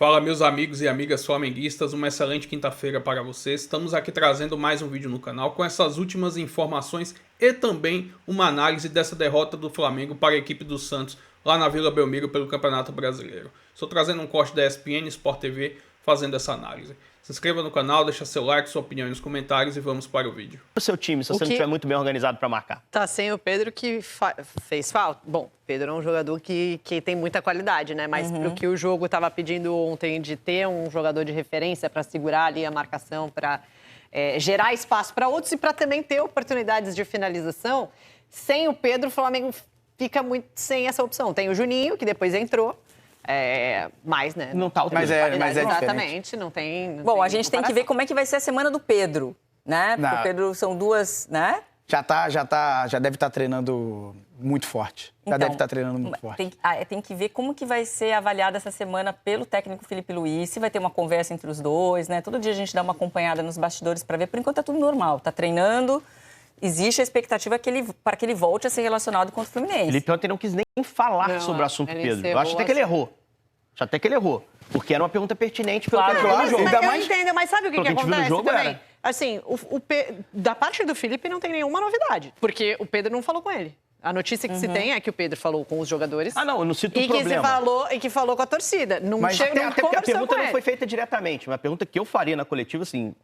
Fala, meus amigos e amigas flamenguistas, uma excelente quinta-feira para vocês. Estamos aqui trazendo mais um vídeo no canal com essas últimas informações e também uma análise dessa derrota do Flamengo para a equipe do Santos lá na Vila Belmiro pelo Campeonato Brasileiro. Estou trazendo um corte da ESPN Sport TV fazendo essa análise. Se inscreva no canal, deixa seu like, sua opinião nos comentários e vamos para o vídeo. O seu time, se você não estiver muito bem organizado para marcar? Tá sem o Pedro que fez falta. Bom, Pedro é um jogador que tem muita qualidade, né? Mas pro que o jogo estava pedindo ontem de ter um jogador de referência para segurar ali a marcação, para gerar espaço para outros e para também ter oportunidades de finalização, sem o Pedro, o Flamengo fica muito sem essa opção. Tem o Juninho, que depois entrou. Mais, né? Não tá o mas é exatamente, não tem. Bom, a gente tem que ver como é que vai ser a semana do Pedro, né? Porque o Pedro são duas, né? Já deve estar treinando muito forte. Já deve estar treinando muito forte. Tem que ver como que vai ser avaliada essa semana pelo técnico Felipe Luiz, se vai ter uma conversa entre os dois, né? Todo dia a gente dá uma acompanhada nos bastidores para ver. Por enquanto tá tudo normal, tá treinando. Existe a expectativa para que ele volte a ser relacionado contra o Fluminense. Felipe ontem não quis nem falar sobre o assunto Pedro. Eu acho até que ele errou. Porque era uma pergunta pertinente pelo que jogo. jogo. Eu entendo, mas sabe o que acontece jogo também? Assim, da parte do Felipe não tem nenhuma novidade, porque o Pedro não falou com ele. A notícia que se tem é que o Pedro falou com os jogadores. Ah, não, eu não cito o problema. E que falou com a torcida. Mas até porque a pergunta não foi feita diretamente. Uma pergunta que eu faria na coletiva, assim,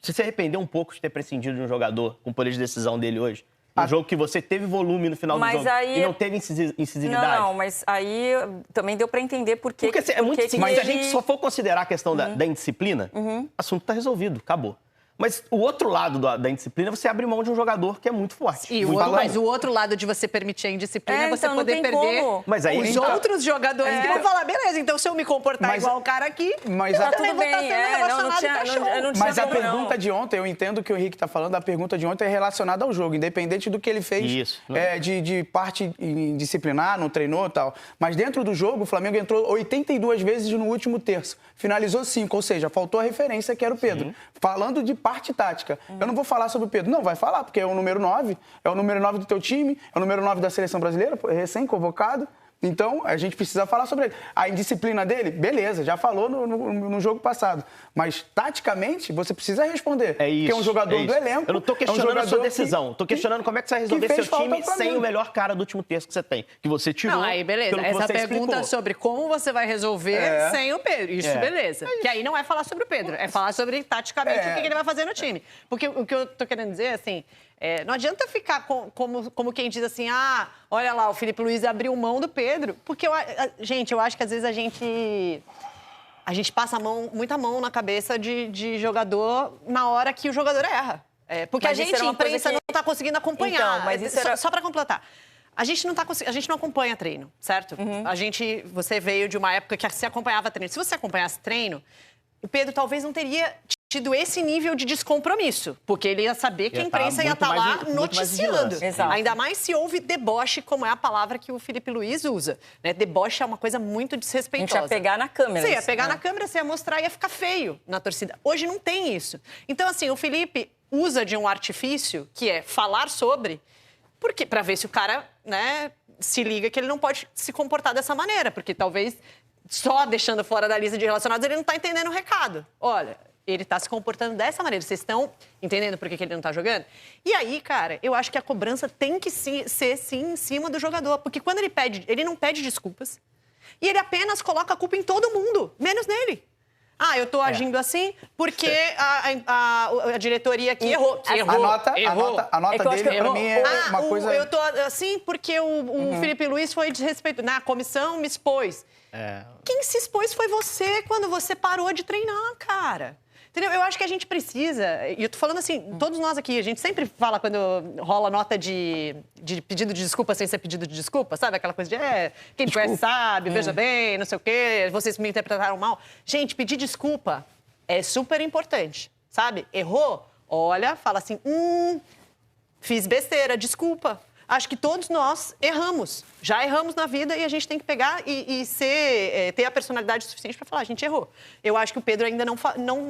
você se arrependeu um pouco de ter prescindido de um jogador com o poder de decisão dele hoje? Um jogo que você teve volume no final do jogo e não teve incisividade. Não, mas aí também deu para entender por que... Porque é muito simples. Mas se a gente só for considerar a questão da indisciplina, o assunto está resolvido, acabou. Mas o outro lado da indisciplina é você abrir mão de um jogador que é muito forte. Mas o outro lado de você permitir a indisciplina é você poder perder os outros jogadores que vão falar, beleza, então se eu me comportar igual o cara aqui, eu também vou estar sendo relacionado pra show. Mas a pergunta de ontem, eu entendo o que o Henrique está falando, a pergunta de ontem é relacionada ao jogo, independente do que ele fez de parte disciplinar, não treinou e tal. Mas dentro do jogo, o Flamengo entrou 82 vezes no último terço, finalizou 5, ou seja, faltou a referência que era o Pedro. Falando de parte tática. Eu não vou falar sobre o Pedro. Não, vai falar, porque é o número 9, é o número 9 do teu time, é o número 9 da seleção brasileira, recém-convocado. Então, a gente precisa falar sobre ele. A indisciplina dele, beleza, já falou no jogo passado. Mas, taticamente, você precisa responder. É isso. Porque é um jogador do elenco. Eu não tô questionando a sua decisão. Estou questionando como é que você vai resolver seu time sem o melhor cara do último terço que você tem. Que você tirou. Não, aí beleza. Essa pergunta sobre como você vai resolver sem o Pedro. Isso, beleza. Que aí não é falar sobre o Pedro. É falar sobre, taticamente, o que ele vai fazer no time. Porque o que eu tô querendo dizer, assim... não adianta ficar como quem diz assim, olha lá, o Felipe Luiz abriu mão do Pedro. Porque, eu acho que às vezes a gente passa muita mão na cabeça de jogador na hora que o jogador erra. Porque a imprensa, não está conseguindo acompanhar. Então, mas isso era... Só para completar. A gente não acompanha treino, certo? Você veio de uma época que se acompanhava treino. Se você acompanhasse treino, o Pedro talvez não teria tido esse nível de descompromisso, porque ele ia saber que a imprensa ia estar lá noticiando. Ainda mais se houve deboche, como é a palavra que o Felipe Luiz usa. Né? Deboche é uma coisa muito desrespeitosa. A gente ia pegar na câmera. Você ia pegar na câmera, você ia mostrar e ia ficar feio na torcida. Hoje não tem isso. Então, assim, o Felipe usa de um artifício, que é falar sobre, para ver se o cara, né, se liga que ele não pode se comportar dessa maneira, porque talvez só deixando fora da lista de relacionados ele não está entendendo o recado. Olha... Ele está se comportando dessa maneira. Vocês estão entendendo por que ele não está jogando? E aí, cara, eu acho que a cobrança tem que ser, sim, em cima do jogador. Porque quando ele não pede desculpas. E ele apenas coloca a culpa em todo mundo, menos nele. Eu tô agindo assim porque a diretoria aqui errou. A nota dele, pra mim, é uma coisa... Eu tô assim porque o Felipe Luiz foi desrespeitoso. Na comissão, me expôs. Quem se expôs foi você quando você parou de treinar, cara. Entendeu? Eu acho que a gente precisa, e eu tô falando assim, todos nós aqui, a gente sempre fala quando rola nota de pedido de desculpa sem ser pedido de desculpa, sabe? Aquela coisa de, quem me conhece sabe, veja bem, não sei o quê, vocês me interpretaram mal. Gente, pedir desculpa é super importante, sabe? Errou? Olha, fala assim, fiz besteira, desculpa. Acho que todos nós erramos. Já erramos na vida e a gente tem que pegar e ter a personalidade suficiente para falar, a gente errou. Eu acho que o Pedro ainda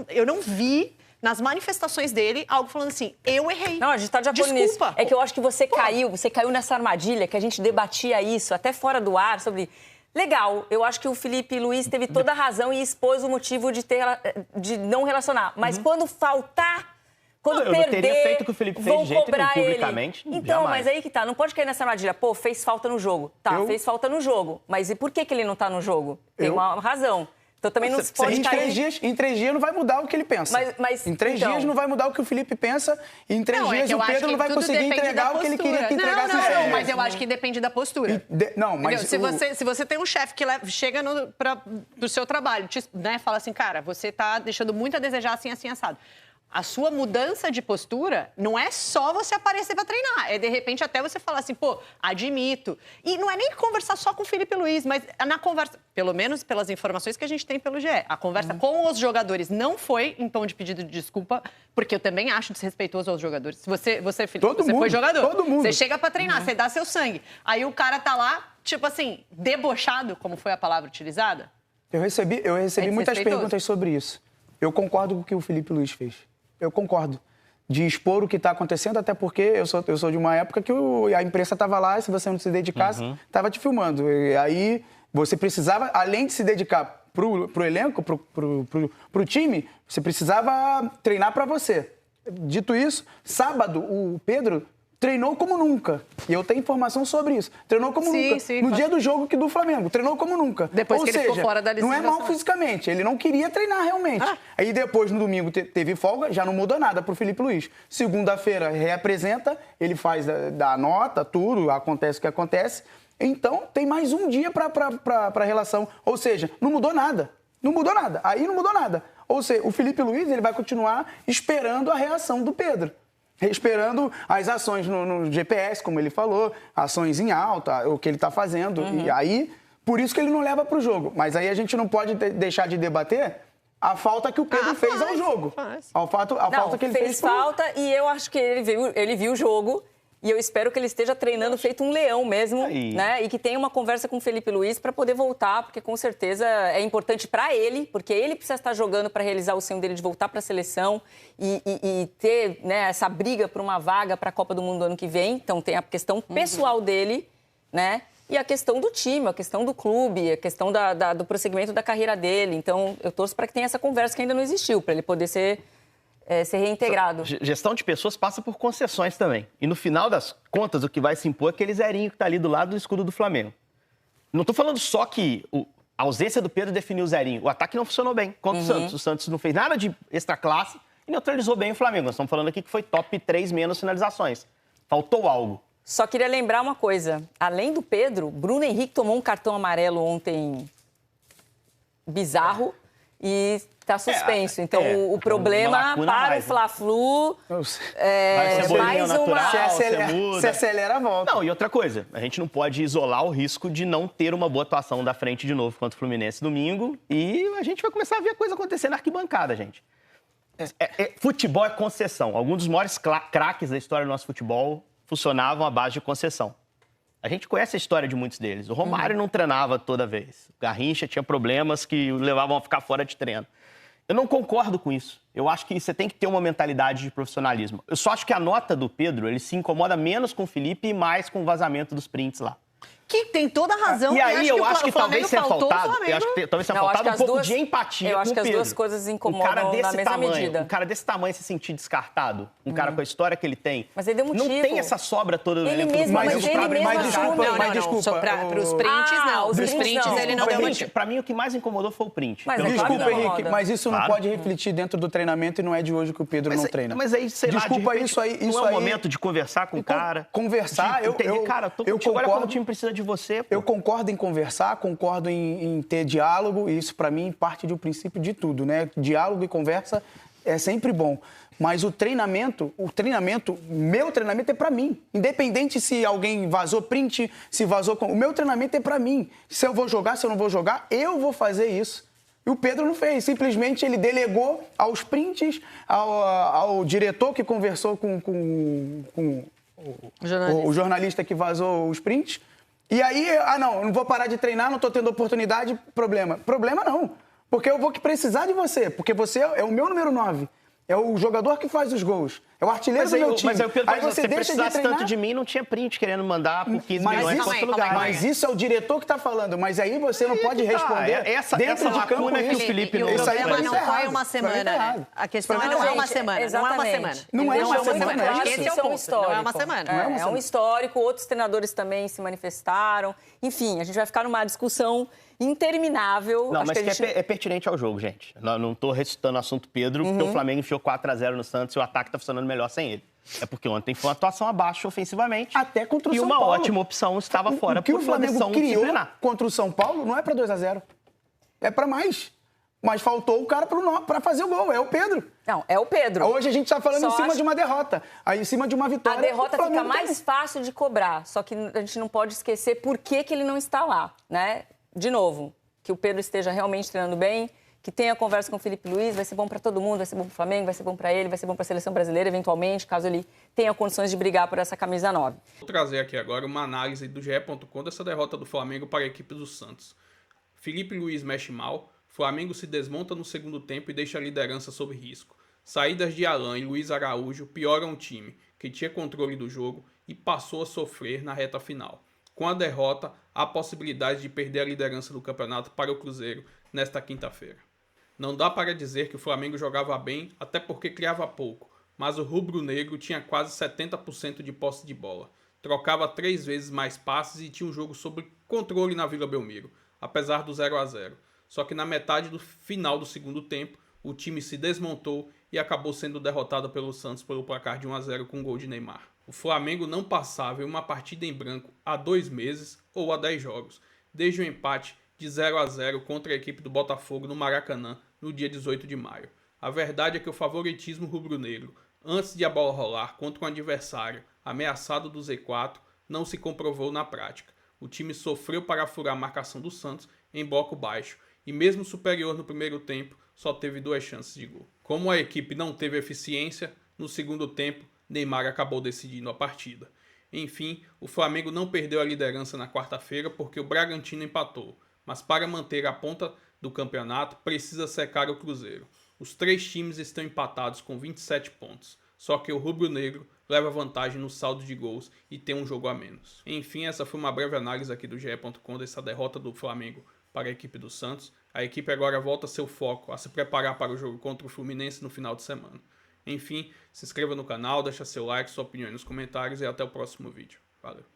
eu não vi nas manifestações dele algo falando assim, eu errei. Não, a gente tá de acordo nisso. É que eu acho que você caiu nessa armadilha, que a gente debatia isso até fora do ar, sobre Legal, eu acho que o Felipe Luiz teve toda a razão e expôs o motivo de não relacionar. Mas quando faltar, quando perder, não teria feito o que o Felipe fez vão de jeito cobrar nenhum, publicamente. Ele. Então, jamais. mas aí que tá, não pode cair nessa armadilha. Pô, fez falta no jogo. Tá, fez falta no jogo. Mas e por que ele não tá no jogo? Tem uma razão. Então também não se pode cair... Em 3 dias não vai mudar o que ele pensa. Mas em 3 dias não vai mudar o que o Felipe pensa. E em 3 dias o Pedro não vai conseguir entregar o que ele queria que entregasse. Não, mas eu acho que depende da postura. Não, mas... Se você tem um chefe que chega pro seu trabalho, né, fala assim, cara, você tá deixando muito a desejar assim, assim, assado. A sua mudança de postura não é só você aparecer para treinar. É, de repente, até você falar assim, pô, admito. E não é nem conversar só com o Felipe Luiz, mas na conversa, pelo menos pelas informações que a gente tem pelo GE, a conversa com os jogadores não foi em tom de pedido de desculpa, porque eu também acho desrespeitoso aos jogadores. Você Felipe, você foi jogador. Todo mundo. Você chega para treinar, você dá seu sangue. Aí o cara tá lá, tipo assim, debochado, como foi a palavra utilizada. Eu recebi muitas perguntas sobre isso. Eu concordo com o que o Felipe Luiz fez. Eu concordo. De expor o que está acontecendo, até porque eu sou de uma época que a imprensa estava lá e se você não se dedicasse, estava te filmando. E aí você precisava, além de se dedicar pro elenco, pro time, você precisava treinar para você. Dito isso, sábado o Pedro treinou como nunca. E eu tenho informação sobre isso. Treinou como nunca. Sim, no dia do jogo do Flamengo. Treinou como nunca. Depois que ele ficou fora da não é mal fisicamente. Ele não queria treinar realmente. Aí depois, no domingo, teve folga. Já não mudou nada pro Felipe Luiz. Segunda-feira, reapresenta. Ele faz da nota, tudo. Acontece o que acontece. Então, tem mais um dia pra relação. Ou seja, não mudou nada. Não mudou nada. Aí não mudou nada. Ou seja, o Felipe Luiz ele vai continuar esperando a reação do Pedro. Esperando as ações no GPS, como ele falou, ações em alta, o que ele está fazendo. E aí, por isso que ele não leva para o jogo. Mas aí a gente não pode deixar de debater a falta que o Pedro fez ao jogo. A falta que ele fez. Fez falta e eu acho que ele viu o jogo. E eu espero que ele esteja treinando feito um leão mesmo, né? E que tenha uma conversa com o Felipe Luiz para poder voltar, porque com certeza é importante para ele, porque ele precisa estar jogando para realizar o sonho dele de voltar para a seleção e ter, né, essa briga por uma vaga para a Copa do Mundo do ano que vem. Então tem a questão pessoal dele, né? E a questão do time, a questão do clube, a questão do prosseguimento da carreira dele. Então eu torço para que tenha essa conversa que ainda não existiu, para ele poder ser reintegrado. Gestão de pessoas passa por concessões também. E no final das contas, o que vai se impor é aquele zerinho que está ali do lado do escudo do Flamengo. Não estou falando só que a ausência do Pedro definiu o zerinho. O ataque não funcionou bem contra o Santos. O Santos não fez nada de extra classe e neutralizou bem o Flamengo. Nós estamos falando aqui que foi top 3 menos finalizações. Faltou algo. Só queria lembrar uma coisa. Além do Pedro, Bruno Henrique tomou um cartão amarelo ontem bizarro. E está suspenso. Então, o problema para o Fla-Flu mais uma... Se acelera a volta. Não, e outra coisa, a gente não pode isolar o risco de não ter uma boa atuação da frente de novo contra o Fluminense domingo e a gente vai começar a ver a coisa acontecer na arquibancada, gente. Futebol é concessão. Alguns dos maiores craques da história do nosso futebol funcionavam à base de concessão. A gente conhece a história de muitos deles. O Romário não treinava toda vez. O Garrincha tinha problemas que o levavam a ficar fora de treino. Eu não concordo com isso. Eu acho que você tem que ter uma mentalidade de profissionalismo. Eu só acho que a nota do Pedro, ele se incomoda menos com o Felipe e mais com o vazamento dos prints lá. Que tem toda a razão. E aí eu acho que talvez tenha faltado, talvez tenha faltado um pouco de empatia com o Pedro. Eu acho que as duas coisas incomodam na mesma medida. Um cara desse tamanho se sentir descartado, um cara com a história que ele tem. Mas ele deu motivo. Não tem essa sobra toda do elenco. Mas desculpa. Para os prints, não. Os prints ele não deu motivo. Para mim, o que mais incomodou foi o print. Desculpa, Henrique, mas isso não pode refletir dentro do treinamento e não é de hoje que o Pedro não treina. Mas aí, sei lá, desculpa, isso aí... Não é o momento de conversar com o cara. Conversar, eu concordo. Agora o time precisa de você, eu concordo em conversar, concordo em ter diálogo, e isso, para mim, parte do princípio de tudo, né? Diálogo e conversa é sempre bom. Mas meu treinamento é para mim. Independente se alguém vazou print, se vazou... O meu treinamento é para mim. Se eu vou jogar, se eu não vou jogar, eu vou fazer isso. E o Pedro não fez. Simplesmente ele delegou aos prints, ao diretor que conversou com o jornalista que vazou os prints. E aí, não vou parar de treinar, não estou tendo oportunidade, problema. Problema não, porque eu vou precisar de você, porque você é o meu número 9, é o jogador que faz os gols, É o artilheiro do meu time. Mas aí o Pedro vai dizer, se precisasse tanto de mim, não tinha print querendo mandar por 15 milhões para outro lugar. Mas isso é o diretor que está falando. Mas aí você não pode responder dentro de campo que o Felipe não... O problema não foi uma semana. A questão não é uma semana. Não é uma semana. Não é uma semana. Esse é um histórico. Não é uma semana. É um histórico. Outros treinadores também se manifestaram. Enfim, a gente vai ficar numa discussão interminável. Não, mas que é pertinente ao jogo, gente. Não estou recitando o assunto Pedro, porque o Flamengo enfiou 4-0 no Santos e o ataque está funcionando melhor sem ele. É porque ontem foi uma atuação abaixo ofensivamente. Até contra o São Paulo. E uma ótima opção estava fora por uma decisão disciplinar. Contra o São Paulo não é para 2-0. É para mais. Mas faltou o cara para fazer o gol. É o Pedro. Não, é o Pedro. Hoje a gente está falando em cima de uma derrota. Aí em cima de uma vitória. A derrota fica mais fácil de cobrar. Só que a gente não pode esquecer por que ele não está lá, né? De novo, que o Pedro esteja realmente treinando bem, que tenha conversa com o Felipe Luiz, vai ser bom para todo mundo, vai ser bom para o Flamengo, vai ser bom para ele, vai ser bom para a seleção brasileira, eventualmente, caso ele tenha condições de brigar por essa camisa 9. Vou trazer aqui agora uma análise do GE.com dessa derrota do Flamengo para a equipe do Santos. Felipe Luiz mexe mal, Flamengo se desmonta no segundo tempo e deixa a liderança sob risco. Saídas de Alan e Luiz Araújo pioram o time, que tinha controle do jogo e passou a sofrer na reta final. Com a derrota, há possibilidade de perder a liderança do campeonato para o Cruzeiro nesta quinta-feira. Não dá para dizer que o Flamengo jogava bem, até porque criava pouco, mas o rubro-negro tinha quase 70% de posse de bola. Trocava 3 vezes mais passes e tinha um jogo sob controle na Vila Belmiro, apesar do 0-0. Só que na metade do final do segundo tempo, o time se desmontou e acabou sendo derrotado pelo Santos pelo placar de 1-0 com gol de Neymar. O Flamengo não passava em uma partida em branco há 2 meses ou há 10 jogos, desde o empate de 0-0 contra a equipe do Botafogo no Maracanã no dia 18 de maio. A verdade é que o favoritismo rubro-negro, antes de a bola rolar contra um adversário ameaçado do Z4, não se comprovou na prática. O time sofreu para furar a marcação do Santos em bloco baixo e mesmo superior no primeiro tempo, só teve 2 chances de gol. Como a equipe não teve eficiência, no segundo tempo, Neymar acabou decidindo a partida. Enfim, o Flamengo não perdeu a liderança na quarta-feira porque o Bragantino empatou, mas para manter a ponta do campeonato precisa secar o Cruzeiro. Os 3 times estão empatados com 27 pontos, só que o rubro-negro leva vantagem no saldo de gols e tem um jogo a menos. Enfim, essa foi uma breve análise aqui do GE.com dessa derrota do Flamengo para a equipe do Santos. A equipe agora volta seu foco a se preparar para o jogo contra o Fluminense no final de semana. Enfim, se inscreva no canal, deixa seu like, sua opinião nos comentários e até o próximo vídeo. Valeu!